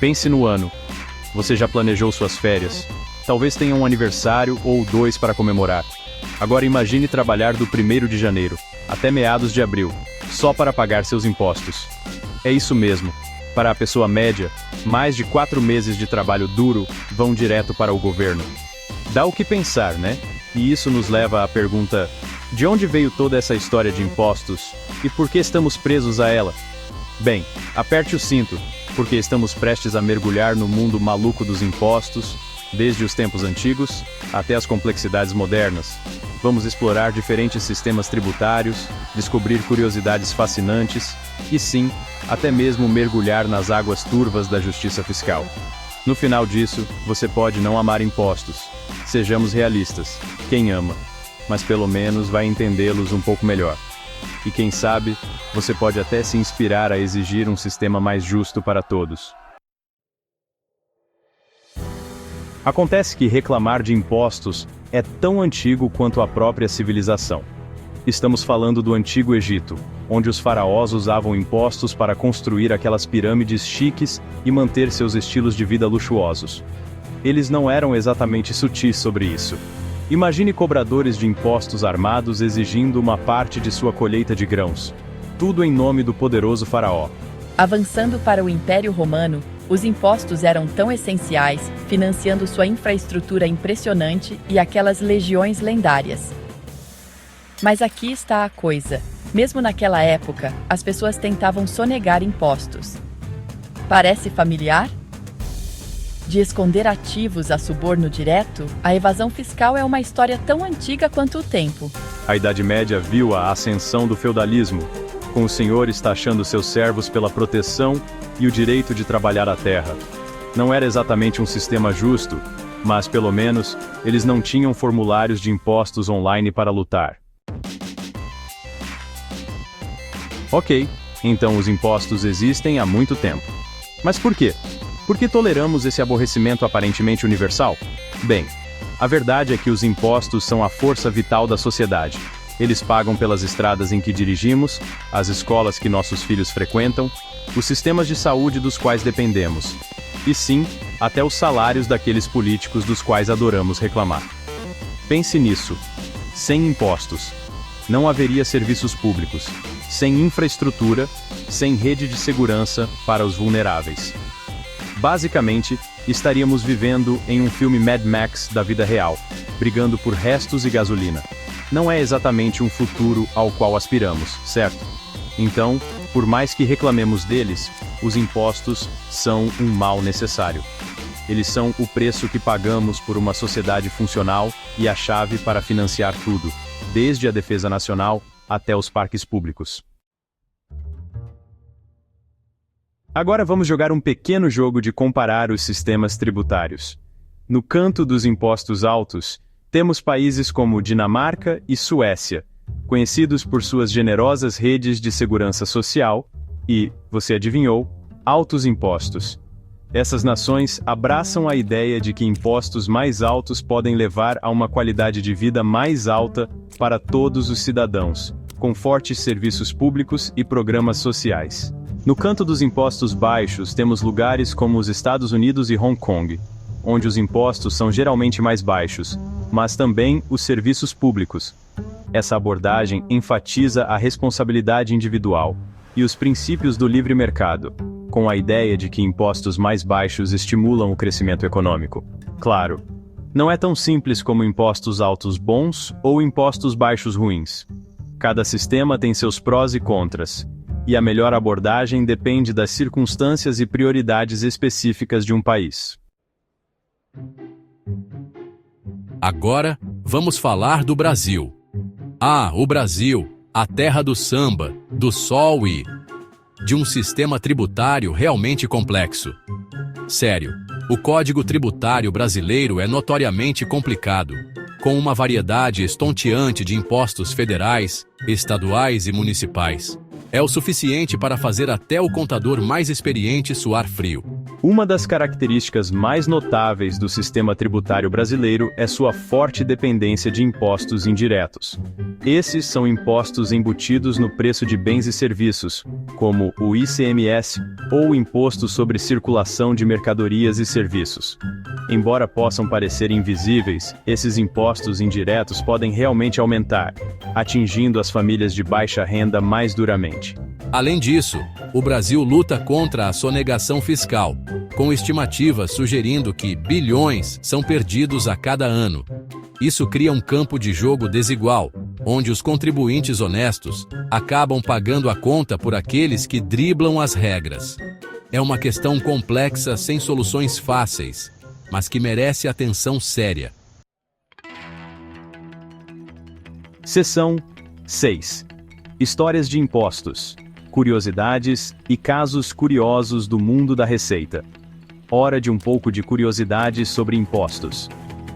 Pense no ano. Você já planejou suas férias? Talvez tenha um aniversário ou dois para comemorar. Agora imagine trabalhar do 1º de janeiro até meados de abril, só para pagar seus impostos. É isso mesmo. Para a pessoa média, mais de 4 meses de trabalho duro vão direto para o governo. Dá o que pensar, né? E isso nos leva à pergunta: de onde veio toda essa história de impostos? E por que estamos presos a ela? Bem, aperte o cinto, porque estamos prestes a mergulhar no mundo maluco dos impostos, desde os tempos antigos até as complexidades modernas. Vamos explorar diferentes sistemas tributários, descobrir curiosidades fascinantes e, sim, até mesmo mergulhar nas águas turvas da justiça fiscal. No final disso, você pode não amar impostos. Sejamos realistas, quem ama? Mas pelo menos vai entendê-los um pouco melhor. E quem sabe, você pode até se inspirar a exigir um sistema mais justo para todos. Acontece que reclamar de impostos é tão antigo quanto a própria civilização. Estamos falando do Antigo Egito, onde os faraós usavam impostos para construir aquelas pirâmides chiques e manter seus estilos de vida luxuosos. Eles não eram exatamente sutis sobre isso. Imagine cobradores de impostos armados exigindo uma parte de sua colheita de grãos. Tudo em nome do poderoso faraó. Avançando para o Império Romano, os impostos eram tão essenciais, financiando sua infraestrutura impressionante e aquelas legiões lendárias. Mas aqui está a coisa. Mesmo naquela época, as pessoas tentavam sonegar impostos. Parece familiar? De esconder ativos a suborno direto, a evasão fiscal é uma história tão antiga quanto o tempo. A Idade Média viu a ascensão do feudalismo, com os senhores taxando seus servos pela proteção e o direito de trabalhar a terra. Não era exatamente um sistema justo, mas pelo menos eles não tinham formulários de impostos online para lutar. Ok, então os impostos existem há muito tempo. Mas por quê? Por que toleramos esse aborrecimento aparentemente universal? Bem, a verdade é que os impostos são a força vital da sociedade. Eles pagam pelas estradas em que dirigimos, as escolas que nossos filhos frequentam, os sistemas de saúde dos quais dependemos. E sim, até os salários daqueles políticos dos quais adoramos reclamar. Pense nisso. Sem impostos, não haveria serviços públicos, sem infraestrutura, sem rede de segurança para os vulneráveis. Basicamente, estaríamos vivendo em um filme Mad Max da vida real, brigando por restos e gasolina. Não é exatamente um futuro ao qual aspiramos, certo? Então, por mais que reclamemos deles, os impostos são um mal necessário. Eles são o preço que pagamos por uma sociedade funcional e a chave para financiar tudo, desde a defesa nacional até os parques públicos. Agora vamos jogar um pequeno jogo de comparar os sistemas tributários. No canto dos impostos altos, temos países como Dinamarca e Suécia, conhecidos por suas generosas redes de segurança social e, você adivinhou, altos impostos. Essas nações abraçam a ideia de que impostos mais altos podem levar a uma qualidade de vida mais alta para todos os cidadãos, com fortes serviços públicos e programas sociais. No canto dos impostos baixos, temos lugares como os Estados Unidos e Hong Kong, onde os impostos são geralmente mais baixos, mas também os serviços públicos. Essa abordagem enfatiza a responsabilidade individual e os princípios do livre mercado, com a ideia de que impostos mais baixos estimulam o crescimento econômico. Claro, não é tão simples como impostos altos bons ou impostos baixos ruins. Cada sistema tem seus prós e contras, e a melhor abordagem depende das circunstâncias e prioridades específicas de um país. Agora, vamos falar do Brasil. Ah, o Brasil, a terra do samba, do sol e de um sistema tributário realmente complexo. Sério, o Código Tributário brasileiro é notoriamente complicado, com uma variedade estonteante de impostos federais, estaduais e municipais. É o suficiente para fazer até o contador mais experiente suar frio. Uma das características mais notáveis do sistema tributário brasileiro é sua forte dependência de impostos indiretos. Esses são impostos embutidos no preço de bens e serviços, como o ICMS ou o Imposto sobre Circulação de Mercadorias e Serviços. Embora possam parecer invisíveis, esses impostos indiretos podem realmente aumentar, atingindo as famílias de baixa renda mais duramente. Além disso, o Brasil luta contra a sonegação fiscal, com estimativas sugerindo que bilhões são perdidos a cada ano. Isso cria um campo de jogo desigual, onde os contribuintes honestos acabam pagando a conta por aqueles que driblam as regras. É uma questão complexa sem soluções fáceis, mas que merece atenção séria. Seção 6. Histórias de impostos, curiosidades e casos curiosos do mundo da Receita. Hora de um pouco de curiosidade sobre impostos.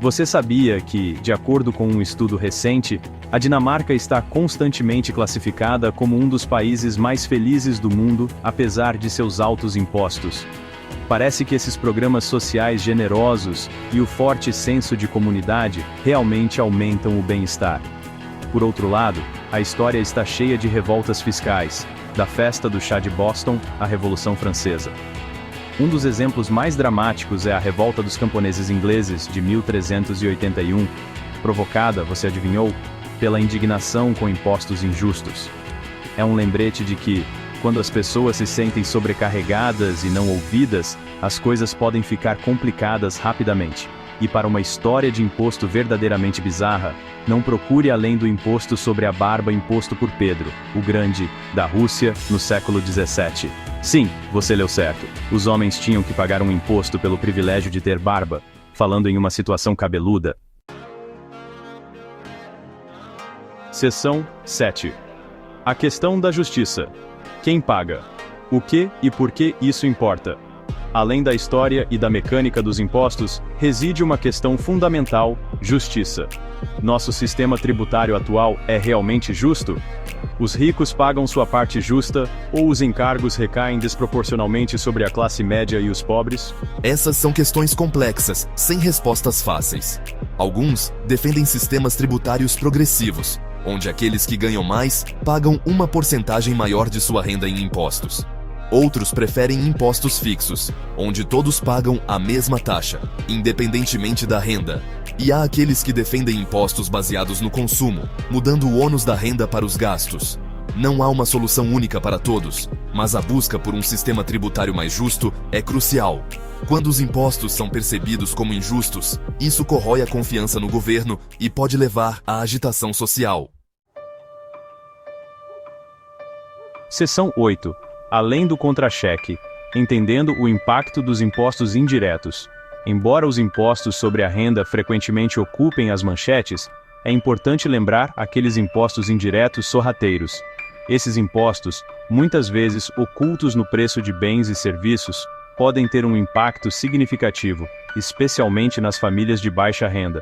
Você sabia que, de acordo com um estudo recente, a Dinamarca está constantemente classificada como um dos países mais felizes do mundo, apesar de seus altos impostos? Parece que esses programas sociais generosos e o forte senso de comunidade realmente aumentam o bem-estar. Por outro lado, a história está cheia de revoltas fiscais, da festa do chá de Boston à Revolução Francesa. Um dos exemplos mais dramáticos é a revolta dos camponeses ingleses de 1381, provocada, você adivinhou, pela indignação com impostos injustos. É um lembrete de que, quando as pessoas se sentem sobrecarregadas e não ouvidas, as coisas podem ficar complicadas rapidamente. E para uma história de imposto verdadeiramente bizarra, não procure além do imposto sobre a barba imposto por Pedro, o Grande, da Rússia, no século XVII. Sim, você leu certo. Os homens tinham que pagar um imposto pelo privilégio de ter barba, falando em uma situação cabeluda. Seção 7. A questão da justiça. Quem paga? O que e por que isso importa? Além da história e da mecânica dos impostos, reside uma questão fundamental: justiça. Nosso sistema tributário atual é realmente justo? Os ricos pagam sua parte justa, ou os encargos recaem desproporcionalmente sobre a classe média e os pobres? Essas são questões complexas, sem respostas fáceis. Alguns defendem sistemas tributários progressivos, onde aqueles que ganham mais pagam uma porcentagem maior de sua renda em impostos. Outros preferem impostos fixos, onde todos pagam a mesma taxa, independentemente da renda. E há aqueles que defendem impostos baseados no consumo, mudando o ônus da renda para os gastos. Não há uma solução única para todos, mas a busca por um sistema tributário mais justo é crucial. Quando os impostos são percebidos como injustos, isso corrói a confiança no governo e pode levar à agitação social. Seção 8. Além do contra-cheque, entendendo o impacto dos impostos indiretos. Embora os impostos sobre a renda frequentemente ocupem as manchetes, é importante lembrar aqueles impostos indiretos sorrateiros. Esses impostos, muitas vezes ocultos no preço de bens e serviços, podem ter um impacto significativo, especialmente nas famílias de baixa renda.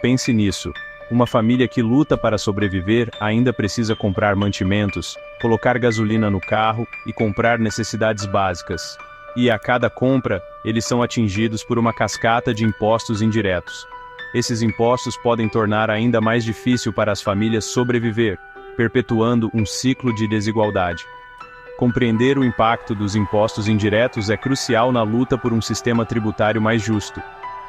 Pense nisso. Uma família que luta para sobreviver ainda precisa comprar mantimentos, colocar gasolina no carro e comprar necessidades básicas. E a cada compra, eles são atingidos por uma cascata de impostos indiretos. Esses impostos podem tornar ainda mais difícil para as famílias sobreviver, perpetuando um ciclo de desigualdade. Compreender o impacto dos impostos indiretos é crucial na luta por um sistema tributário mais justo.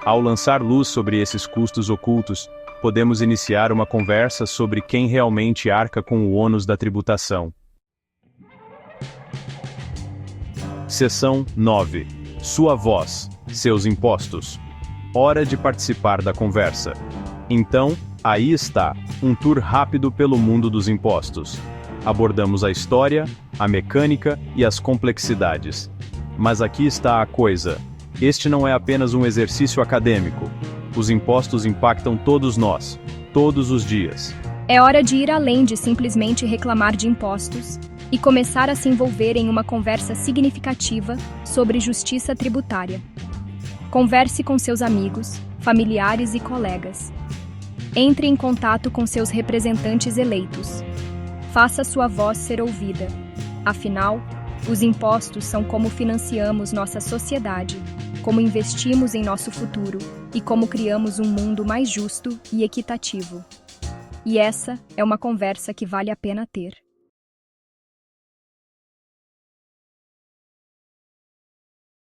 Ao lançar luz sobre esses custos ocultos, podemos iniciar uma conversa sobre quem realmente arca com o ônus da tributação. Seção 9. Sua voz, seus impostos. Hora de participar da conversa. Então, aí está, um tour rápido pelo mundo dos impostos. Abordamos a história, a mecânica e as complexidades. Mas aqui está a coisa. Este não é apenas um exercício acadêmico. Os impostos impactam todos nós, todos os dias. É hora de ir além de simplesmente reclamar de impostos e começar a se envolver em uma conversa significativa sobre justiça tributária. Converse com seus amigos, familiares e colegas. Entre em contato com seus representantes eleitos. Faça sua voz ser ouvida. Afinal, Os impostos são como financiamos nossa sociedade, como investimos em nosso futuro e como criamos um mundo mais justo e equitativo. E essa é uma conversa que vale a pena ter.